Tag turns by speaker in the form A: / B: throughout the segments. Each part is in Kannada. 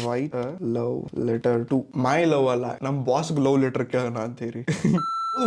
A: write a love letter to my love ಅಲ್ಲ ನಮ್ಮ ಬಾಸ್ಗೆ ಲವ್ ಲೆಟರ್ ಕೇಳೋಣ ಅಂತೇಳಿ.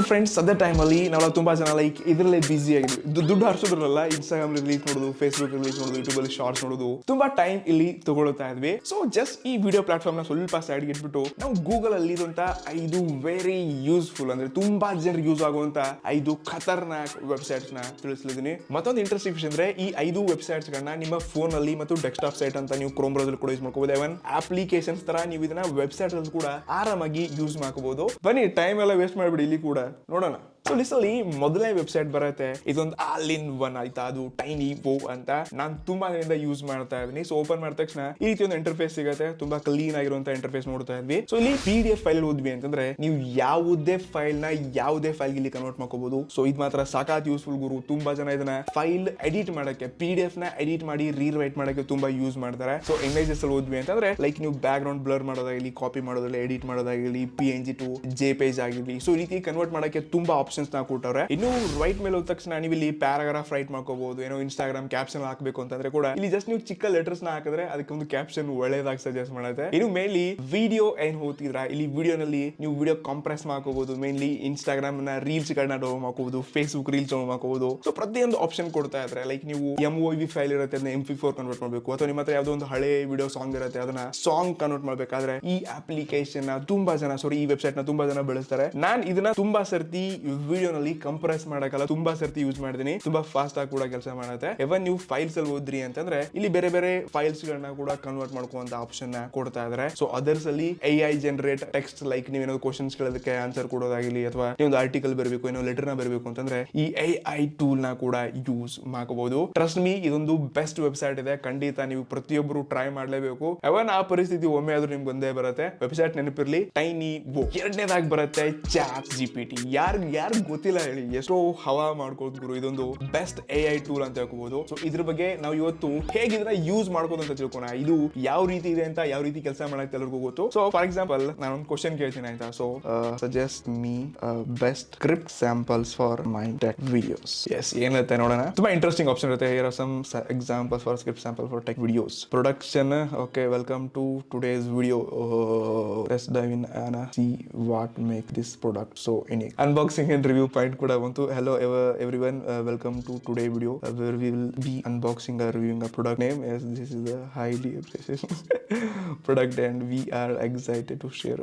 A: ಫ್ರೆಂಡ್ಸ್ ಅದೇ ಟೈಮಲ್ಲಿ ನಾವು ತುಂಬಾ ಜನ ಲೈಕ್ ಇದರಲ್ಲೇ ಬಿಸಿ ಆಗಿದ್ವಿ. ದುಡ್ಡು ಹರಿಸೋದ್ರಲ್ಲ, ಇನ್ಸ್ಟಾಗ್ರಾಮ್ ರಿಲೀಸ್ ನೋಡೋದು, ಫೇಸ್ಬುಕ್ ರಿಲೀಸ್ ನೋಡೋದು, ಯೂಟ್ಯೂಬ್ ಅಲ್ಲಿ ಶಾರ್ಟ್ಸ್ ನೋಡೋದು, ತುಂಬಾ ಟೈಮ್ ಇಲ್ಲಿ ತಗೊಳ್ತಾ ಇದ್ವಿ. ಸೊ ಜಸ್ಟ್ ಈ ವಿಡಿಯೋ ಪ್ಲಾಟ್ಫಾರ್ಮ್ ನ ಸ್ವಲ್ಪ ಸೈಡ್ ಇಟ್ಬಿಟ್ಟು ನಾವು ಗೂಗಲ್ ಅಲ್ಲಿ ಇರುವಂತ 5 ವೆರಿ ಯೂಸ್ಫುಲ್ ಅಂದ್ರೆ ತುಂಬಾ ಜನರಿಗೆ ಯೂಸ್ ಆಗುವಂತ 5 ಖತರ್ನಾಕ್ ವೆಬ್ಸೈಟ್ಸ್ ನ ತಿಳಿಸ್ಲಿದ್ದೀನಿ. ಮತ್ತೊಂದು ಇಂಟ್ರೆಸ್ಟಿಂಗ್ ವಿಷಯ ಅಂದ್ರೆ ಈ 5 ವೆಬ್ಸೈಟ್ಸ್ ಗಳನ್ನ ನಿಮ್ಮ ಫೋನ್ ಅಲ್ಲಿ ಮತ್ತು ಡೆಸ್ಕ್ಟಾಪ್ ಸೈಟ್ ಅಂತ ನೀವು ಕ್ರೋಮ್ ಬ್ರೌಸರ್ ಕೂಡ ಯೂಸ್ ಮಾಡ್ಕೋಬಹುದು. ಇವನ್ ಅಪ್ಲಿಕೇಶನ್ಸ್ ತರ ನೀವು ಇದನ್ನ ವೆಬ್ಸೈಟ್ ಅಲ್ಲಿ ಕೂಡ ಆರಾಮಾಗಿ ಯೂಸ್ ಮಾಡ್ಕೋಬಹುದು. ಬನ್ನಿ ಟೈಮ್ ಎಲ್ಲ ವೇಸ್ಟ್ ಮಾಡ್ಬಿಡಿ, ಇಲ್ಲಿ ಕೂಡ ನೋಡೋಣ. ಸೊ ಲಿಸ್ಟಲ್ಲಿ ಮೊದಲನೇ ವೆಬ್ಸೈಟ್ ಬರುತ್ತೆ, ಇದೊಂದು ಆಲ್ ಇನ್ ಒನ್ ಆಯ್ತಾ, ಅದು ಟೈನಿ ವೋ ಅಂತ. ನಾನು ತುಂಬಾ ದಿನದಿಂದ ಯೂಸ್ ಮಾಡ್ತಾ ಇದ್ದೀನಿ. ಸೊ ಓಪನ್ ಮಾಡಿದ ತಕ್ಷಣ ಈ ರೀತಿ ಒಂದು ಇಂಟರ್ಫೇಸ್ ಸಿಗುತ್ತೆ, ತುಂಬಾ ಕ್ಲೀನ್ ಆಗಿರುವಂತ ಇಂಟರ್ಫೇಸ್ ನೋಡ್ತಾ ಇದ್ವಿ. ಸೊ ಇಲ್ಲಿ PDF ಫೈಲ್ ಓದ್ವಿ ಅಂತಂದ್ರೆ ನೀವು ಯಾವುದೇ ಫೈಲ್ ನ ಯಾವುದೇ ಫೈಲ್ ಇಲ್ಲಿ ಕನ್ವರ್ಟ್ ಮಾಡ್ಕೋಬಹುದು. ಸೊ ಇದು ಮಾತ್ರ ಸಾಕಾತ್ ಯೂಸ್ಫುಲ್ ಗುರು. ತುಂಬಾ ಜನ ಇದನ್ನ ಫೈಲ್ ಎಡಿಟ್ ಮಾಡಕ್ಕೆ, PDF ನ ಎಡಿಟ್ ಮಾಡಿ ರೀರೈಟ್ ಮಾಡಕ್ಕೆ ತುಂಬಾ ಯೂಸ್ ಮಾಡ್ತಾರೆ. ಸೊ ಇಮೇಜಸ್ ಅಲ್ಲಿ ಓದ್ವಿ ಅಂತಂದ್ರೆ ಲೈಕ್ ನೀವು ಬ್ಯಾಕ್ ಗ್ರೌಂಡ್ ಬ್ಲರ್ ಮಾಡೋದಾಗಲಿ, ಕಾಪಿ ಮಾಡೋದಾಗಲಿ, ಎಡಿಟ್ ಮಾಡೋದಾಗಲಿ, PNG ಟು JPEG ಆಗಿರ್ಲಿ, ಸೊ ಈ ರೀತಿ ಕನ್ವರ್ಟ್ ಮಾಡಕ್ಕೆ ತುಂಬಾ ಆಪ್ಷನ್ಸ್ ನ ಕೊಟ್ಟವ್ರೆ. ಇನ್ನು ರೈಟ್ ಮೇಲೆ ಹೋದ ತಕ್ಷಣ ನೀವು ಇಲ್ಲಿ ಪ್ಯಾರಾಗ್ರಾಫ್ ರೈಟ್ ಮಾಡ್ಕೋಬಹುದು. ಏನೋ ಇನ್ಸ್ಟಾಗ್ರಾಮ್ ಕ್ಯಾಪ್ಷನ್ ಹಾಕಬೇಕು ಅಂತಂದ್ರೆ ಕೂಡ ಇಲ್ಲಿ ಜಸ್ಟ್ ನೀವು ಚಿಕ್ಕ ಲೆಟರ್ಸ್ ನ ಹಾಕಿದ್ರೆ ಅದಕ್ಕೆ ಒಂದು ಕ್ಯಾಪ್ಷನ್ ಒಳ್ಳೇದಾಗಿ ಸಜೆಸ್ಟ್ ಮಾಡುತ್ತೆ. ಇನ್ನು ಮೇನ್ಲಿ ವಿಡಿಯೋ ಏನ್ ಹೋಗ್ತಿದ್ರ, ಇಲ್ಲಿ ವಿಡಿಯೋನಲ್ಲಿ ನೀವು ವಿಡಿಯೋ ಕಂಪ್ರೆಸ್ ಮಾಡ್ಕೋಬಹುದು. ಮೇನ್ಲಿ ಇನ್ಸ್ಟಾಗ್ರಾಮ್ ನ ರೀಲ್ಸ್ ಗಳನ್ನ ಡೌನ್ಲೋಡ್ ಮಾಡ್ಕೋಬಹುದು, ಫೇಸ್ಬುಕ್ ರೀಲ್ಸ್ ಡೌನ್ಲೋಡ್ ಮಾಡ್ಕೋಬಹುದು. ಸೊ ಪ್ರತಿಯೊಂದು ಆಪ್ಷನ್ ಕೊಡ್ತಾ ಇದ್ರೆ ಲೈಕ್ ನೀವು MOV ಫೈಲ್ ಇರುತ್ತೆ, ಅದನ್ನ MP4 ಕನ್ವರ್ಟ್ ಮಾಡಬೇಕು, ಅಥವಾ ನಿಮ್ಮ ಹತ್ರ ಯಾವ್ದೋ ಒಂದು ಹಳೆ ವಿಡಿಯೋ ಸಾಂಗ್ ಇರುತ್ತೆ, ಅದನ್ನ ಸಾಂಗ್ ಕನ್ವರ್ಟ್ ಮಾಡ್ಬೇಕಾದ್ರೆ ಈ ಅಪ್ಲಿಕೇಶನ್ ತುಂಬಾ ಜನ ಈ ವೆಬ್ಸೈಟ್ ನ ತುಂಬಾ ಜನ ಬಳಸ್ತಾರೆ. ನಾನ್ ಇದನ್ನ ತುಂಬಾ ಸರ್ತಿ ವಿಡಿಯೋನಲ್ಲಿ ಕಂಪ್ರೆಸ್ ಮಾಡಕ್ಕಲ್ಲ ತುಂಬಾ ಸರ್ತಿ ಯೂಸ್ ಮಾಡಿದೀನಿ. ತುಂಬಾ ಫಾಸ್ಟ್ ಆಗಿ ಕೂಡ ಕೆಲಸ ಮಾಡುತ್ತೆ. ಇವನ್ ನೀವು ಫೈಲ್ಸ್ ಅಲ್ಲಿ ಓದ್ರಿ ಅಂತಂದ್ರೆ ಇಲ್ಲಿ ಬೇರೆ ಬೇರೆ ಫೈಲ್ಸ್ ಗಳನ್ನ ಕೂಡ ಕನ್ವರ್ಟ್ ಮಾಡ್ಕೊಳ್ಳುವಂತ ಆಪ್ಷನ್ ಕೊಡ್ತಾ ಇದಾರೆ. ಸೊ ಅದರ್ಸ್ ಅಲ್ಲಿ AI ಜನರೇಟ್ ಟೆಕ್ಸ್ಟ್, ಲೈಕ್ ನೀವೇನೋ ಕ್ವಶನ್ಸ್ ಕೇಳೋದಕ್ಕೆ ಆನ್ಸರ್ ಕೊಡೋದಾಗಲಿ, ಅಥವಾ ನೀವೊಂದು ಆರ್ಟಿಕಲ್ ಬರಬೇಕು, ಏನೋ ಲೆಟರ್ ನ ಬರಬೇಕು ಅಂತಂದ್ರೆ ಈ AI ಟೂಲ್ ನ ಕೂಡ ಯೂಸ್ ಮಾಡಬಹುದು. ಟ್ರಸ್ಟ್ ಮೀ, ಇದೊಂದು ಬೆಸ್ಟ್ ವೆಬ್ಸೈಟ್ ಇದೆ. ಖಂಡಿತ ನೀವು ಪ್ರತಿಯೊಬ್ಬರು ಟ್ರೈ ಮಾಡ್ಲೇಬೇಕು. ಅವನ್ ಆ ಪರಿಸ್ಥಿತಿ ಒಮ್ಮೆ ಆದ್ರೂ ನಿಮ್ಗೆ ಬಂದೇ ಬರುತ್ತೆ. ವೆಬ್ಸೈಟ್ ನೆನಪಿರ್ಲಿ, ಟೈನಿ ವೋ. ಎರಡನೇದಾಗಿ ಬರುತ್ತೆ ChatGPT. ಯಾರು ಗೊತ್ತಿಲ್ಲ ಹೇಳಿ, ಎಷ್ಟೋ ಹವಾ ಮಾಡ್ಕೋದ್ ಗುರು. ಇದೊಂದು ಬೆಸ್ಟ್ AI ಟೂಲ್ ಅಂತ ಹೇಳ್ಕೋಬಹುದು. ಸೊ ಇದ್ರ ಬಗ್ಗೆ ನಾವು ಇವತ್ತು ಹೇಗೆ ಇದನ್ನ ಯೂಸ್ ಮಾಡ್ಕೋದು ಅಂತ ತಿಳ್ಕೋಣ. ಇದು ಯಾವ ರೀತಿ ಇದೆ ಅಂತ, ಯಾವ ರೀತಿ ಕೆಲಸ ಮಾಡುತ್ತೆ ಎಲ್ಲರಿಗೂ ಗೊತ್ತು. ಸೊ ಫಾರ್ ಎಕ್ಸಾಂಪಲ್ ನಾನು ಒಂದು ಕ್ವಶನ್ ಕೇಳ್ತೀನಿ ಆಯ್ತಾ. So suggest me best script samples for my tech videos. Yes, ಏನಿರುತ್ತೆ ನೋಡೋಣ. ತುಂಬಾ ಇಂಟ್ರೆಸ್ಟಿಂಗ್ ಆಪ್ಷನ್ ಇರುತ್ತೆ. Here are some examples for script sample for tech videos. Production, okay, welcome to today's video. Let's dive in and see what make this product so unique. Unboxing and review point kuda bantu. Hello everyone, welcome to today video where we will be unboxing or reviewing a product name. Yes, this is a highly appreciated product and we are excited to share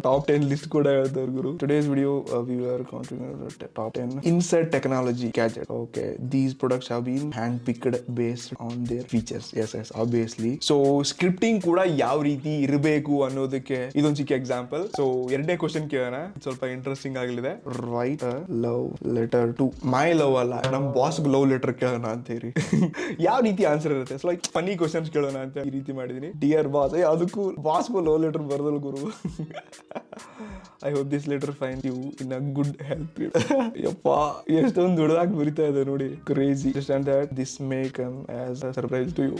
A: top 10 list kuda ಹೇಳ್ತಾರೆ ಗುರು. Today's video we are continuing top 10 insert technology gadget. Okay, these products have been hand picked based on their features. Yes, obviously. So scripting kuda ಯಾವ ರೀತಿ ಇರಬೇಕು ಅನ್ನೋದಕ್ಕೆ ಇದೊಂದು ಚಿಕ್ಕ ಎಕ್ಸಾಂಪಲ್. ಸೊ ಎರಡನೇ ಕ್ವಶನ್ ಕೇಳೋಣ, ಸ್ವಲ್ಪ ಇಂಟ್ರೆಸ್ಟಿಂಗ್ ಆಗಲಿದೆ. Write a love letter to my love ಅಲ್ಲ ನಮ್ಮ ಬಾಸ್ಗೆ ಲವ್ ಲೆಟರ್ ಕೇಳೋಣ ಅಂತ ಹೇಳಿ. ಯಾವ ರೀತಿ ಆನ್ಸರ್ ಇರುತ್ತೆ? ಸೊ ಲೈಕ್ ಫನಿ ಕ್ವಶನ್ಸ್ ಕೇಳೋಣ ಅಂತ ಈ ರೀತಿ ಮಾಡಿದೀನಿ. ಡಿಯರ್ ಬಾಸ್, ಅದಕ್ಕೂ ಬಾಸ್ಗೂ ಲವ್ ಲೆಟರ್ ಬರ್ದಲ್ ಗುರು. I hope this letter find you in a good health. ಯಪ್ಪ, ಎಷ್ಟೊಂದು ದೊಡ್ಡದಾಗಿ ಬರಿತಾ ಇದೆ ನೋಡಿ, crazy. Understand that this may come as a surprise to you.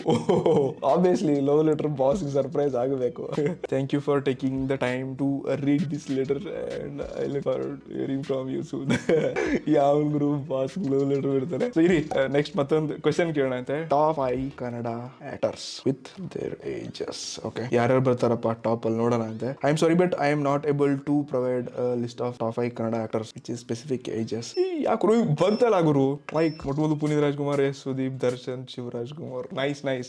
A: Obviously love letter ಬಾಸ್ಗೆ ಸರ್ಪ್ರೈಸ್ ಆಗಬೇಕು. Thank you for taking the time to read this letter and I look forward to hearing from you soon. ಯಾವ ಗ್ರೂಪ್ ಬಾಸ್ ಲವ್ ಲೆಟರ್ ಇರ್ತಾರೆ. ಸೊ ಇರಿ, ನೆಕ್ಸ್ಟ್ ಮತ್ತೊಂದು ಕ್ವೆಶ್ಚನ್ ಕೇಳೋಣ ಅಂತೆ. Top 5 Kannada actors with their ages. Okay, ಯಾರ್ಯಾರು ಬರ್ತಾರಪ್ಪ ಟಾಪ್ ಅಲ್ಲಿ ನೋಡೋಣ ಅಂತೆ. I am sorry but I am not able to provide list of top 5 Kannada actors which is specific ages. ಯಾಕರು ಬಂತಲ್ಲ ಗುರು, ಲೈಕ್ ಮೊಟ್ಟಮೊದಲು Puneeth Rajkumar, Sudeep, Darshan, Shivraj Kumar.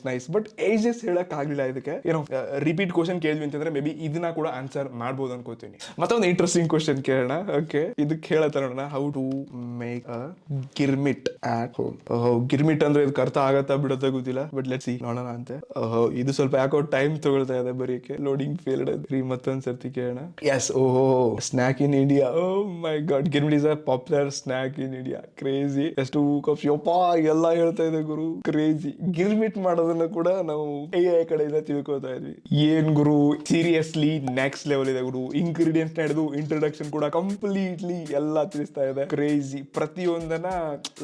A: Nice but ages ಹೇಳಕ್ ಆಗ್ಲಿಲ್ಲ. ಇದಕ್ಕೆ ಏನೋ ರಿಪೀಟ್ ಕ್ವಶನ್ ಕೇಳಿದ್ವಿ ಅಂತಂದ್ರೆ ಮೇ ಬಿ ಇದನ್ನ ಕೂಡ ಆನ್ಸರ್ ಮಾಡ್ಬೋದು ಅನ್ಕೋತೀನಿ. ಮತ್ತೊಂದು ಇಂಟ್ರೆಸ್ಟಿಂಗ್ ಕ್ವಶನ್ ಕೇಳೋಣ. ಓಕೆ, ಇದಕ್ಕೆ ಹೇಳತ್ತ ನೋಡೋಣ. How to make a girmit at home. Girmit ಅಂದ್ರೆ ಇದಕ್ಕೆ ಅರ್ಥ ಆಗತ್ತಾ ಬಿಡುತ್ತಾ ಗೊತ್ತಿಲ್ಲ, ಬಟ್ ಲೆಟ್ಸ್ ಸಿ, ನೋಡೋಣ ಅಂತೆ. ಇದು ಸ್ವಲ್ಪ ಯಾಕೋ ಟೈಮ್ ತಗೊಳ್ತಾ ಇದೆ ಬರೀಕೆ, ಲೋಡಿಂಗ್ ಫೇಲ್ಡ್. ಮತ್ತೊಂದ್ ಸರ್ತಿ ಕೇಳೋಣ. Yes, snack in India. Oh my god, girmit is a popular snack in India. Crazy. ಎಷ್ಟು ಕಪ್ಸ್, ಯಪ್ಪ ಎಲ್ಲ ಹೇಳ್ತಾ ಇದೆ ಗುರು, ಕ್ರೇಜಿ. ಗಿರ್ಮಿಟ್ ಮಾಡೋದನ್ನ ಕೂಡ ನಾವು AI ಕಡೆಯಿಂದ ತಿಳ್ಕೊತಾ ಇದ್ವಿ. ಏನ್ ಗುರು, ಸೀರಿಯಸ್ಲಿ ನೆಕ್ಸ್ಟ್ ಲೆವೆಲ್ ಇದೆ ಗುರು. ಇಂಗ್ರೀಡಿಯೆಂಟ್ಸ್ ನಡೆದು ಇಂಟ್ರೊಡಕ್ಷನ್ ಕೂಡ ಕಂಪ್ಲೀಟ್ ಕಂಪ್ಲೀಟ್ಲಿ ಎಲ್ಲ ತಿಳಿಸ್ತಾ ಇದೆ. ಕ್ರೇಜಿ, ಪ್ರತಿಯೊಂದನ್ನ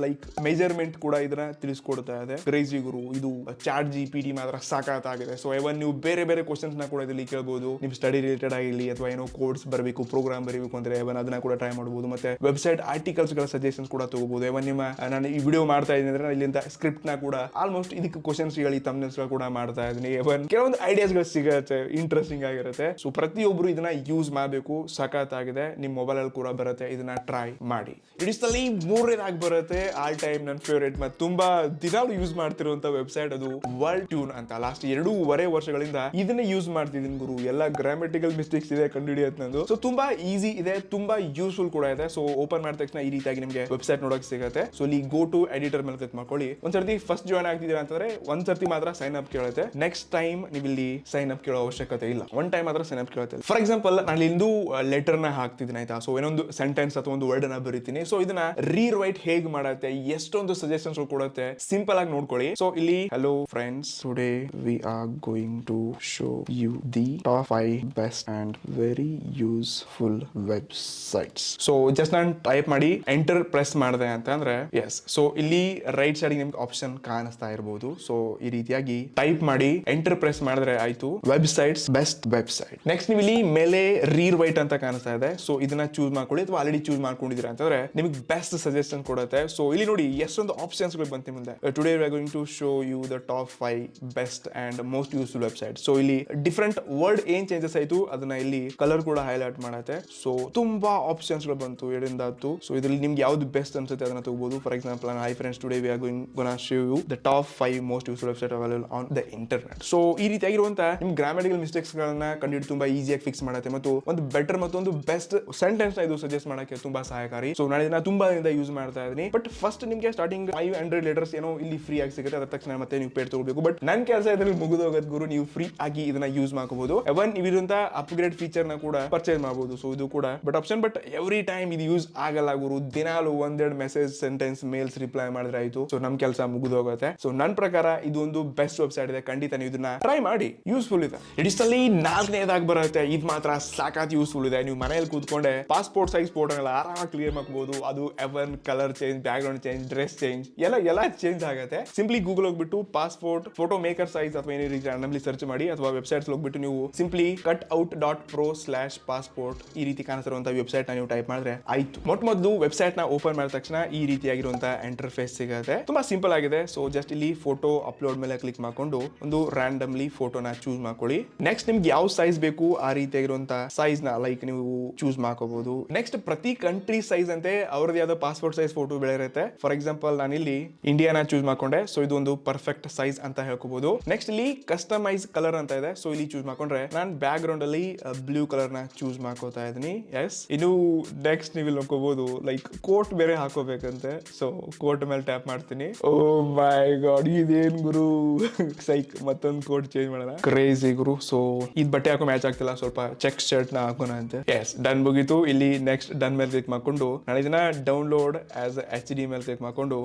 A: ಲೈಕ್ ಮೆಜರ್ಮೆಂಟ್ ಕೂಡ ಇದನ್ನ ತಿಳಿಸ್ಕೊಡ್ತಾ ಇದೆ. ಕ್ರೇಜಿ ಗುರು, ಇದು ಚಾಟ್ GPT ಮಾತ್ರ ಸಾಕಾಗಿದೆ. ಸೊ ಇವನ್ ನೀವು ಬೇರೆ ಬೇರೆ ಕ್ವಶನ್ಸ್ ನ ಕೂಡ ಇದರಲ್ಲಿ ಕೇಳಬಹುದು. ನಿಮ್ ಸ್ಟಡಿ ರಿಲೇಟೆಡ್ ಆಗಿರಲಿ ಅಥವಾ ಏನೋ ಕೋಡ್ಸ್ ಬರಬೇಕು, ಪ್ರೋಗ್ರಾಮ್ ಬರಬೇಕು ಅಂದ್ರೆ ಇವನ್ ಅದನ್ನ ಕೂಡ ಟ್ರೈ ಮಾಡಬಹುದು. ಮತ್ತೆ ವೆಬ್ಸೈಟ್ ಆರ್ಟಿಕಲ್ಸ್ ಗಳ ಸಜೆಷನ್ಸ್ ಕೂಡ ತಗೋಬಹುದು. ಇವನ್ ನಿಮ್ಮ ನಾನು ಈ ವಿಡಿಯೋ ಮಾಡ್ತಾ ಇದ್ದೀನಿ ಅಂದ್ರೆ ಇಲ್ಲಿಂದ ಸ್ಕ್ರಿಪ್ಟ್ ನ ಕೂಡ ಆಲ್ಮೋಸ್ಟ್ ಇದಕ್ಕೆ ಕ್ವಶನ್ಸ್ ಗಳು ಥಂಬ್ನೇಲ್ಸ್ ಗಳು ಕೂಡ ಮಾಡ್ತಾ ಇದ್ದೀನಿ. ಇವನ್ ಕೆಲವೊಂದು ಐಡಿಯಾಸ್ ಗಳು ಸಿಗುತ್ತೆ, ಇಂಟ್ರೆಸ್ಟಿಂಗ್ ಆಗಿರುತ್ತೆ. ಸೊ ಪ್ರತಿಯೊಬ್ರು ಇದನ್ನ ಯೂಸ್ ಮಾಡಬೇಕು. ಸಖತ್ತಾಗಿದೆ. ನಿಮ್ ಮೊಬೈಲ್ ಅಲ್ಲಿ ಕೂಡ ಬರುತ್ತೆ, ಇದನ್ನ ಟ್ರೈ ಮಾಡಿ. ಇಡಿಸ್ದಲ್ಲಿ ಮೂರನೇದಾಗಿ ಬರುತ್ತೆ ಆಲ್ ಟೈಮ್ ನನ್ನ ಫೇವರೇಟ್ ಮತ್ತೆ ತುಂಬಾ ದಿನಾಲು ಯೂಸ್ ಮಾಡ್ತಿರುವಂತ ವೆಬ್ಸೈಟ್, ಅದು ವರ್ಲ್ಡ್ ಟ್ಯೂನ್ ಅಂತ. ಲಾಸ್ಟ್ 2.5 ವರ್ಷಗಳಿಂದ ಇದನ್ನ ಯೂಸ್ ಮಾಡ್ತಿದ್ದೀನಿ ಗುರು. ಎಲ್ಲ ಗ್ರಾಮೆಟಿಕಲ್ ಮಿಸ್ಟೇಕ್ಸ್ ಇದೆ ಕಂಡುಹಿಡಿಯತ್ ನಂದು. ಸೊ ತುಂಬಾ ಈಸಿ ಇದೆ, ತುಂಬಾ ಯೂಸ್ಫುಲ್ ಕೂಡ ಇದೆ. ಸೊ ಓಪನ್ ಮಾಡಿದ ತಕ್ಷಣ ಈ ರೀತಿಯಾಗಿ ನಿಮಗೆ ವೆಬ್ಸೈಟ್ ನೋಡಕ್ ಸಿಗುತ್ತೆ. ಸೊ ಇಲ್ಲಿ ಗೋ ಟು ಎಡಿಟರ್ ಮೇಲೆ ಕ್ಲಿಕ್ ಮಾಡ್ಕೊಳ್ಳಿ. ಒಂದ್ಸರ್ತಿ ಫಸ್ಟ್ ಜಾಯ್ನ್ ಆಗ್ತಿದ್ದೀರಾ ಅಂತಂದ್ರೆ ಒಂದ್ಸರ್ತಿ ಮಾತ್ರ ಸೈನ್ ಅಪ್ ಕೇಳುತ್ತೆ. ನೆಕ್ಸ್ಟ್ ಟೈಮ್ ನೀವು ಇಲ್ಲಿ ಸೈನ್ ಅಪ್ ಕೇಳೋ ಅವಶ್ಯಕತೆ ಇಲ್ಲ. ಒನ್ ಟೈಮ್ ಮಾತ್ರ ಸೈನ್ ಅಪ್ ಕೇಳುತ್ತೆ. ಫಾರ್ ಎಕ್ಸಾಂಪಲ್ ನಾನು ಇಂದು ಲೆಟರ್ ನ ಹಾಕ್ತಿದ್ದೀನಿ ಆಯ್ತಾ. ಸೊ ಏನೊಂದು ಸೆಂಟೆನ್ಸ್ ಅಥವಾ ಒಂದು ವರ್ಡ್ ನ ಬರೀತೀನಿ. ಸೊ ಇದನ್ನ ರೀರೈಟ್ ಹೇಗ್ ಮಾಡುತ್ತೆ, ಎಷ್ಟೊಂದು ಸಜೆಷನ್ಸ್ ಕೊಡುತ್ತೆ, ಸಿಂಪಲ್ ಆಗಿ ನೋಡ್ಕೊಳ್ಳಿ. ಸೊ ಇಲ್ಲಿ hello friends, today we are going to show you the top 5 best and very useful websites. So just ನಾನು ಟೈಪ್ ಮಾಡಿ ಎಂಟರ್ ಪ್ರೆಸ್ ಮಾಡಿದೆ ಅಂತಂದ್ರೆ ಎಸ್. ಸೊ ಇಲ್ಲಿ ರೈಟ್ ಸೈಡ್ ನಿಮ್ಗೆ ಆಪ್ಷನ್ ಕಾಣಿಸ್ತಾ ಇರಬಹುದು. ಸೊ ಈ ರೀತಿಯಾಗಿ ಟೈಪ್ ಮಾಡಿ ಎಂಟರ್ ಪ್ರೆಸ್ ಮಾಡಿದ್ರೆ ಆಯ್ತು, ವೆಬ್ಸೈಟ್ಸ್ ಬೆಸ್ಟ್ ವೆಬ್ಸೈಟ್. ನೆಕ್ಸ್ಟ್ ನೀವು ಇಲ್ಲಿ ಮೇಲೆ ರೀರೈಟ್ ಅಂತ ಕಾಣಿಸ್ತಾ ಇದೆ. ಸೊ ಇದನ್ನ ಚೂಸ್ ಮಾಡ್ಕೊಳ್ಳಿ, ಅಥವಾ ಆಲ್ರೆಡಿ ಚೂಸ್ ಮಾಡ್ಕೊಂಡಿದ್ದೀರಾ ಅಂತಂದ್ರೆ ನಿಮಗೆ ಬೆಸ್ಟ್ ಸಜೆಷನ್ ಕೊಡುತ್ತೆ. ಸೊ ಇಲ್ಲಿ ನೋಡಿ ಎಷ್ಟೊಂದು ಆಪ್ಷನ್ಸ್ ಗಳು ಬಂತು ಮುಂದೆ. Today we are going to show you the top 5 best and most useful website. So ಇಲ್ಲಿ ಡಿಫರೆಂಟ್ ವರ್ಡ್ ಏನ್ ಚೇಂಜಸ್ ಆಯ್ತು ಅದನ್ನ ಇಲ್ಲಿ ಕಲರ್ ಕೂಡ ಹೈಲೈಟ್ ಮಾಡುತ್ತೆ. ಸೊ ತುಂಬಾ ಆಪ್ಷನ್ಸ್ ಗಳು ಬಂತು 2-10. ಸೊ ಇದರಲ್ಲಿ ನಿಮ್ಗೆ ಯಾವ್ದು ಬೆಸ್ಟ್ ಅನ್ಸುತ್ತೆ ಅದನ್ನ ತಗೋಬಹುದು. For example hi friends, today we are gonna show you the top 5 most useful website available on the internet. So ಈ ರೀತಿಯಾಗಿರುವಂತ ನಿಮ್ ಗ್ರಾಮೆಟಿಕಲ್ ಮಿಸ್ಟೇಕ್ಸ್ ಗಳನ್ನ ಕಂಡುಹಿಡಿದು ತುಂಬಾ ಈಸಿಯಾಗಿ ಫಿಕ್ಸ್ ಮಾಡುತ್ತೆ ಮತ್ತು ಒಂದು ಬೆಟರ್ ಮತ್ತು ಒಂದು ಬೆಸ್ಟ್ ಸೆಂಟೆನ್ಸ್ ನ ಇದು ಸಜೆಸ್ಟ್ ಮಾಡಕ್ಕೆ ತುಂಬಾ ಸಹಾಯಕಾರಿ. ಸೊ ನಾನು ಇದನ್ನ ತುಂಬಾ ಯೂಸ್ ಮಾಡ್ತಾ ಇದ್ದೀನಿ. ಬಟ್ ಫಸ್ಟ್ ನಿಮ್ಗೆ ಸ್ಟಾರ್ಟಿಂಗ್ 500 ಲೆಟರ್ಸ್ ಏನೋ ಇಲ್ಲಿ ಫ್ರೀ ಆಗಿ ಸಿಗುತ್ತೆ. ಅದ್ರ ತಕ್ಷಣ ಮತ್ತೆ ನೀವು ಪೇಡ್ ತಗೋಬೇಕು. ಬಟ್ ನನ್ನ ಕೆಲಸ ಇದರಲ್ಲಿ ಮುಗಿದೋಗದ್ ಗುರು. ನೀವು ಫ್ರೀ ಆಗಿ ಇದನ್ನ ಯೂಸ್ ಮಾಡಬಹುದು. ಇವನ್ ಇವಿರುವಂತ ಅಪ್ಗ್ರೇಡ್ ಫೀಚರ್ ನ ಕೂಡ ಪರ್ಚೇಸ್ ಮಾಡಬಹುದು. ಸೊ ಇದು ಕೂಡ but option. But every time ಇದು ಯೂಸ್ ಆಗಲ್ಲ ಗುರು. ದಿನಾಲು ಒಂದೆರಡು ಮೆಸೇಜ್, ಸೆಂಟೆನ್ಸ್, ಮೇಲ್ಸ್ ರಿಪ್ಲೈ ಮಾಡಿದ್ರೆ ಆಯ್ತು. ಸೊ ನಮ್ ಕೆಲಸ ಮುಗಿದೋಗುತ್ತೆ. ಸೊ ನನ್ನ ಪ್ರಕಾರ ಇದು ಒಂದು ಬೆಸ್ಟ್ ವೆಬ್ಸೈಟ್ ಇದೆ. ಖಂಡಿತ ನೀವು ಇದನ್ನ ಟ್ರೈ ಮಾಡಿ, ಯೂಸ್ಫುಲ್ ಇದೆ. ಇಡಿಸ್ಟಲ್ಲಿ 4ನೇದಾಗಿ ಬರುತ್ತೆ. ಇದು ಮಾತ್ರ ಸಾಕಾತ್ ಯೂಸ್ಫುಲ್ ಇದೆ. ನೀವು ಮನೆಯಲ್ಲಿ ಕೂತ್ಕೊಂಡೆ ಪಾಸ್ಪೋರ್ಟ್ ಸೈಜ್ ಫೋಟೋ ಎಲ್ಲ ಆರಾಮಾಗಿ ಕ್ಲಿಯರ್ ಮಾಡಬಹುದು. ಅದು ಎವನ್ colour change, back ground change, dress change ಎಲ್ಲ ಚೇಂಜ್ ಆಗುತ್ತೆ. ಸಿಂಪ್ಲಿ ಗೂಗಲ್ ಹೋಗ್ಬಿಟ್ಟು ಪಾಸ್ಪೋರ್ಟ್ ಫೋಟೋ ಮೇಕರ್ ಸೈಜ್ ಅಥವಾ ಏನೇ ರೀತಿ randomly ಸರ್ಚ್ ಮಾಡಿ, ಅಥವಾ ವೆಬ್ಸೈಟ್ಸ್ ಹೋಗ್ಬಿಟ್ಟು ನೀವು ಸಿಂಪ್ಲಿ cutout.pro/passport ಈ ರೀತಿ ಕಾಣಿಸಿರುವಂತಹ ವೆಬ್ಸೈಟ್ ನ ನೀವು ಟೈಪ್ ಮಾಡಿದ್ರೆ ಆಯ್ತು. ಮೊದಲು ವೆಬ್ಸೈಟ್ ನ ಓಪನ್ ಮಾಡಿದ ತಕ್ಷಣ ಈ ರೀತಿಯಾಗಿರುವಂತಹ ಇಂಟರ್ಫೇಸ್ ಸಿಗುತ್ತೆ. ತುಂಬಾ ಸಿಂಪಲ್ ಆಗಿದೆ. ಸೊ ಜಸ್ಟ್ ಇಲ್ಲಿ ಫೋಟೋ ಅಪ್ಲೋಡ್ ಮೇಲೆ ಕ್ಲಿಕ್ ಮಾಡ್ಕೊಂಡು ಒಂದು ರ್ಯಾಂಡಮ್ಲಿ ಫೋಟೋನ ಚೂಸ್ ಮಾಡ್ಕೊಳ್ಳಿ. ನೆಕ್ಸ್ಟ್ ನಿಮ್ಗೆ ಯಾವ ಸೈಜ್ ಬೇಕು ಆ ರೀತಿಯಾಗಿರುವಂತಹ ಸೈಜ್ ನ ಲೈಕ್ ನೀವು ಚೂಸ್ ಮಾಡ್ಕೋಬಹುದು. ನೆಕ್ಸ್ಟ್ ಪ್ರತಿ ಕಂಟ್ರಿ ಸೈಜ್ ಅಂತೆ ಅವ್ರದ್ದು ಯಾವ್ದೋ ಪಾಸ್ಪೋರ್ಟ್ ಸೈಜ್ ಫೋಟೋ ಬೆಳೆ ಇರುತ್ತೆ. ಫಾರ್ ಎಕ್ಸಾಂಪಲ್ ನಾನು ಇಲ್ಲಿ ಇಂಡಿಯಾನ ಚೂಸ್ ಮಾಡ್ಕೊಂಡೆ. ಸೊ ಇದು ಒಂದು ಪರ್ಫೆಕ್ಟ್ ಸೈಜ್ ಅಂತ ಹೇಳ್ಕೋಬಹುದು. ನೆಕ್ಸ್ಟ್ ಇಲ್ಲಿ ಕಸ್ಟಮೈಸ್ ಕಲರ್ ಅಂತ ಇದೆ. ಸೊ ಇಲ್ಲಿ ಚೂಸ್ ಮಾಡ್ಕೊಂಡ್ರೆ ನಾನು ಬ್ಯಾಕ್ ಗ್ರೌಂಡ್ ಅಲ್ಲಿ ಬ್ಲೂ ಕಲರ್ ನ ಚೂಸ್ ಮಾಡ್ಕೋತಾ ಇದೀನಿ. ಎಸ್. ಇನ್ನು ನೆಕ್ಸ್ಟ್ ನೀವು ಇಲ್ಲಿ ನೋಡ್ಕೋಬಹುದು ಲೈಕ್ ಕೋಟ್ ಬೇರೆ ಹಾಕೋಬೇಕಂತೆ. ಸೊ ಕೋಟ್ ಮೇಲೆ ಟ್ಯಾಪ್ ಮಾಡ್ತೀನಿ. ಓ ಮೈ ಗಾಡ್, ಇದೇನ್ ಗುರು ಸೈಕ್, ಮತ್ತೊಂದು ಕೋಟ್ ಚೇಂಜ್ ಮಾಡೋಣ. ಕ್ರೇಜಿ ಗುರು. ಸೊ ಇದ್ ಬಟ್ಟೆ ಹಾಕೋ ಮ್ಯಾಚ್ ಆಗ್ತಿಲ್ಲ, ಸ್ವಲ್ಪ ಚೆಕ್ ಶರ್ಟ್ ನ ಹಾಕೋಣ ಅಂತೆ. ಎಸ್, ಡನ್ ಮುಗೀತು. ಇಲ್ಲಿ ನೆಕ್ಸ್ಟ್ ಡನ್ ಮೇಲೆ ಕ್ಲಿಕ್ ಮಾಡ್ಕೊಂಡು ನಾನು ಇದನ್ನ ಡೌನ್ಲೋಡ್ ಆಸ್ HD ಮೇಲೆ ಕ್ಲಿಕ್ ಮಾಡ್ಕೊಂಡು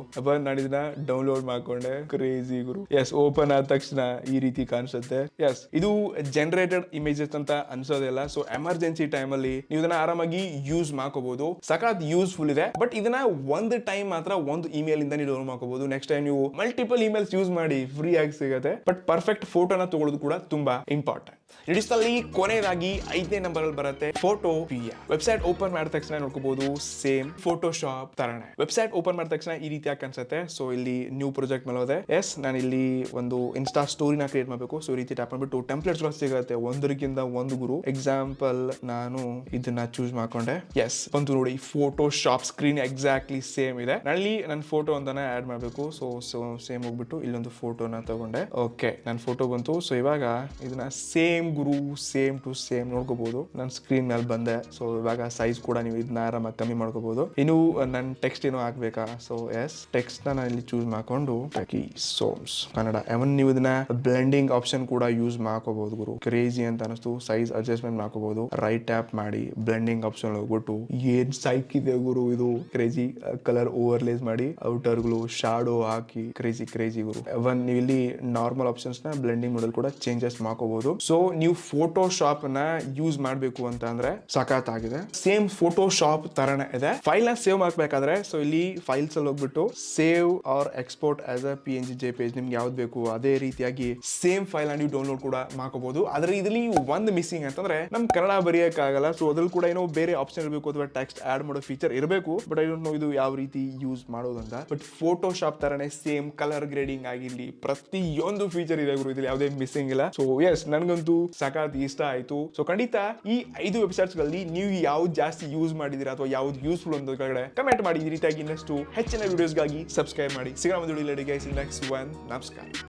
A: ನಾನು ಇದನ್ನ ಡೌನ್ಲೋಡ್ ಮಾಡ್ಕೊಂಡೆ. ಕ್ರೇಜಿ ಗುರು. ಎಸ್, ಓಪನ್ ಆದ ತಕ್ಷಣ ಈ ರೀತಿ ಕಾಣಿಸುತ್ತೆ. ಎಸ್, ಇದು ಜನರೇಟೆಡ್ ಇಮೇಜಸ್ ಅಂತ ಅನ್ಸೋದಿಲ್ಲ. ಸೊ ಎಮರ್ಜೆನ್ಸಿ ಟೈಮ್ ಅಲ್ಲಿ ನೀವು ಇದನ್ನ ಆರಾಮಾಗಿ ಯೂಸ್ ಮಾಡ್ಕೋಬಹುದು. ಸಖತ್ ಯೂಸ್ಫುಲ್ ಇದೆ. ಬಟ್ ಇದನ್ನ ಒಂದು ಟೈಮ್ ಮಾತ್ರ ಒಂದು ಇಮೇಲ್ ಇಂದ ನೀವು ಡೌನ್ಲೋಡ್ ಮಾಡ್ಕೋಬಹುದು. ನೆಕ್ಸ್ಟ್ ಟೈಮ್ ನೀವು ಮಲ್ಟಿಪಲ್ ಇಮೇಲ್ಸ್ ಯೂಸ್ ಮಾಡಿ ಫ್ರೀ ಆಗಿ ಸಿಗುತ್ತೆ. ಬಟ್ ಪರ್ಫೆಕ್ಟ್ ಫೋಟೋನ ತಗೊಳ್ಳೋದು ಕೂಡ ತುಂಬಾ ಇಂಪಾರ್ಟೆಂಟ್. ಇಡಿಸ್ಟಲ್ಲಿ ಕೊನೆಯದಾಗಿ 5ನೇ ನಂಬರ್ ಅಲ್ಲಿ ಬರುತ್ತೆ ಫೋಟೋಪಿಯಾ. ವೆಬ್ಸೈಟ್ ಓಪನ್ ಮಾಡಿದ ತಕ್ಷಣ ನೋಡ್ಕೋಬಹುದು ಸೇಮ್ ಫೋಟೋಶಾಪ್ ತರನೇ. ವೆಬ್ಸೈಟ್ ಓಪನ್ ಮಾಡಿದ ತಕ್ಷಣ ಈ ರೀತಿಯಾಗಿ ಕಾಣಿಸುತ್ತೆ. ಸೊ ಇಲ್ಲಿ ನ್ಯೂ ಪ್ರಾಜೆಕ್ಟ್ ಮೇಲೆ ಹೋದೆ. ಎಸ್, ನಾನು ಇಲ್ಲಿ ಒಂದು ಇನ್ಸ್ಟಾ ಸ್ಟೋರಿನ ಕ್ರಿಯೇಟ್ ಮಾಡಬೇಕು. ಸೊ ಈ ರೀತಿ ಟ್ಯಾಪ್ ಮಾಡ್ಬಿಟ್ಟು ಟೆಂಪ್ಲೇಟ್ಸ್ ಸಿಗುತ್ತೆ ಒಂದರಿಗಿಂತ ಒಂದು ಗುರು. ಎಕ್ಸಾಂಪಲ್ ನಾನು ಇದನ್ನ ಚೂಸ್ ಮಾಡ್ಕೊಂಡೆ. ಎಸ್, ಬಂತು ನೋಡಿ ಫೋಟೋಶಾಪ್ ಸ್ಕ್ರೀನ್ ಎಕ್ಸಾಕ್ಟ್ಲಿ ಸೇಮ್ ಇದೆ. ನಾನಲ್ಲಿ ನನ್ನ ಫೋಟೋ ಅಂತಾನೆ ಆಡ್ ಮಾಡಬೇಕು. ಸೊ ಸೇಮ್ ಹೋಗ್ಬಿಟ್ಟು ಇಲ್ಲೊಂದು ಫೋಟೋನ ತಗೊಂಡೆ. ಓಕೆ, ನನ್ನ ಫೋಟೋ ಬಂತು. ಸೊ ಇವಾಗ ಇದನ್ನ ಸೇಮ್ ಗುರು, ಸೇಮ್ ಟು ಸೇಮ್ ನೋಡ್ಕೋಬಹುದು. ನನ್ನ ಸ್ಕ್ರೀನ್ ಮೇಲೆ ಬಂದೆ. ಸೊ ಇವಾಗ ಸೈಜ್ ಕೂಡ ನೀವು ಇದನ್ನ ಆರಾಮಾಗಿ ಕಮ್ಮಿ ಮಾಡ್ಕೋಬಹುದು. ಇನ್ನು ನನ್ನ ಟೆಕ್ಸ್ಟ್ ಏನೋ ಹಾಕ್ಬೇಕಾ? ಸೊ ಎಸ್, ಟೆಕ್ಸ್ಟ್ ನಾನು ಇಲ್ಲಿ ಚೂಸ್ ಮಾಡ್ಕೊಂಡು Techysomz ಕನ್ನಡ. ಅವನ್ ನೀವು ಇದನ್ನ ಬ್ಲೆಂಡಿಂಗ್ ಆಪ್ಷನ್ ಕೂಡ ಯೂಸ್ ಮಾಡ್ಕೋಬಹುದು ಗುರು. ಕ್ರೇಜಿ ಅಂತ ಅನಿಸ್ತು. ಸೈಜ್ ಅಡ್ಜಸ್ಟ್ಮೆಂಟ್ ಮಾಡ್ಕೋಬಹುದು. ರೈಟ್ ಟ್ಯಾಪ್ ಮಾಡಿ ಬ್ಲೆಂಡಿಂಗ್ ಆಪ್ಷನ್ ಹೋಗ್ಬಿಟ್ಟು ಏನ್ ಸೈಕ್ ಇದೆ ಗುರು ಇದು. ಕ್ರೇಜಿ ಕಲರ್ ಓವರ್ಲೇಸ್ ಮಾಡಿ ಔಟರ್ಗಳು ಶಾಡೋ ಹಾಕಿ ಕ್ರೇಜಿ ಗುರು. ಅವನ್ ನೀವು ಇಲ್ಲಿ ನಾರ್ಮಲ್ ಆಪ್ಷನ್ಸ್ ನ ಬ್ಲೆಂಡಿಂಗ್ ಮಾಡಲ್ ಕೂಡ ಚೇಂಜಸ್ ಮಾಡ್ಕೋಬಹುದು. ಸೊ ನೀವು ಫೋಟೋಶಾಪ್ ನ ಯೂಸ್ ಮಾಡಬೇಕು ಅಂತ ಅಂದ್ರೆ ಸಖತ್ ಆಗಿದೆ. ಸೇಮ್ ಸೇಮ್ ಫೋಟೋಶಾಪ್ ತರನೇ ಇದೆ. ಫೈಲ್ ನ ಸೇವ್ ಮಾಡ್ಬೇಕಾದ್ರೆ ಸೊ ಇಲ್ಲಿ ಫೈಲ್ಸ್ ಅಲ್ಲಿ ಹೋಗ್ಬಿಟ್ಟು save or export as a PNG JPEG ನಿಮ್ಗೆ ಯಾವ್ದು ಬೇಕು ಅದೇ ರೀತಿಯಾಗಿ ಸೇಮ್ ಫೈಲ್ ನೀವು ಡೌನ್ಲೋಡ್ ಕೂಡ ಮಾಡ್ಕೋಬಹುದು. ಆದ್ರೆ ಇದರಲ್ಲಿ ಒಂದು ಮಿಸ್ಸಿಂಗ್ ಅಂತಂದ್ರೆ ನಮ್ ಕನ್ನಡ ಬರೆಯಕ್ಕಾಗಲ್ಲ. ಸೊ ಅದ್ರಲ್ಲಿ ಕೂಡ ಏನೋ ಬೇರೆ ಆಪ್ಷನ್ ಇರಬೇಕು ಅಥವಾ ಟೆಕ್ಸ್ಟ್ ಆಡ್ ಮಾಡೋ ಫೀಚರ್ ಇರಬೇಕು. ಬಟ್ ಐ ಡೋಂಟ್ ನೋ ಇದು ಯಾವ ರೀತಿ ಯೂಸ್ ಮಾಡೋದಂತ. ಬಟ್ ಫೋಟೋಶಾಪ್ ತರನೇ ಸೇಮ್ ಕಲರ್ ಗ್ರೇಡಿಂಗ್ ಆಗಿರ್ಲಿ ಪ್ರತಿಯೊಂದು ಫೀಚರ್ ಇದೆ ಗುರು, ಇದ್ರಲ್ಲಿ ಯಾವುದೇ ಮಿಸ್ಸಿಂಗ್ ಇಲ್ಲ. ಸೊ ಎಸ್, ನನ್ಗಂತೂ ಸಖತ್ ಇಷ್ಟ ಆಯ್ತು. ಸೊ ಖಂಡಿತ ಈ 5 ವೆಬ್ಸೈಟ್ಸ್ ಗಳಲ್ಲಿ ನೀವು ಯಾವ್ದು ಜಾಸ್ತಿ ಯೂಸ್ ಮಾಡಿದೀರಾ ಅಥವಾ ಯಾವ್ದು ಯೂಸ್ಫುಲ್ ಅಂತ ಕೆಳಗಡೆ ಕಮೆಂಟ್ ಮಾಡಿ. ಈ ರೀತಿಯಾಗಿ ಇನ್ನಷ್ಟು ಹೆಚ್ಚಿನ ವಿಡಿಯೋಸ್ಗಾಗಿ ಸಬ್ಸ್ಕ್ರೈಬ್ ಮಾಡಿ. ಸಿಗೋಣ ಒಂದು ವಿಡಿಯೋದಲ್ಲಿ. Guys, next one. ನಮಸ್ಕಾರ.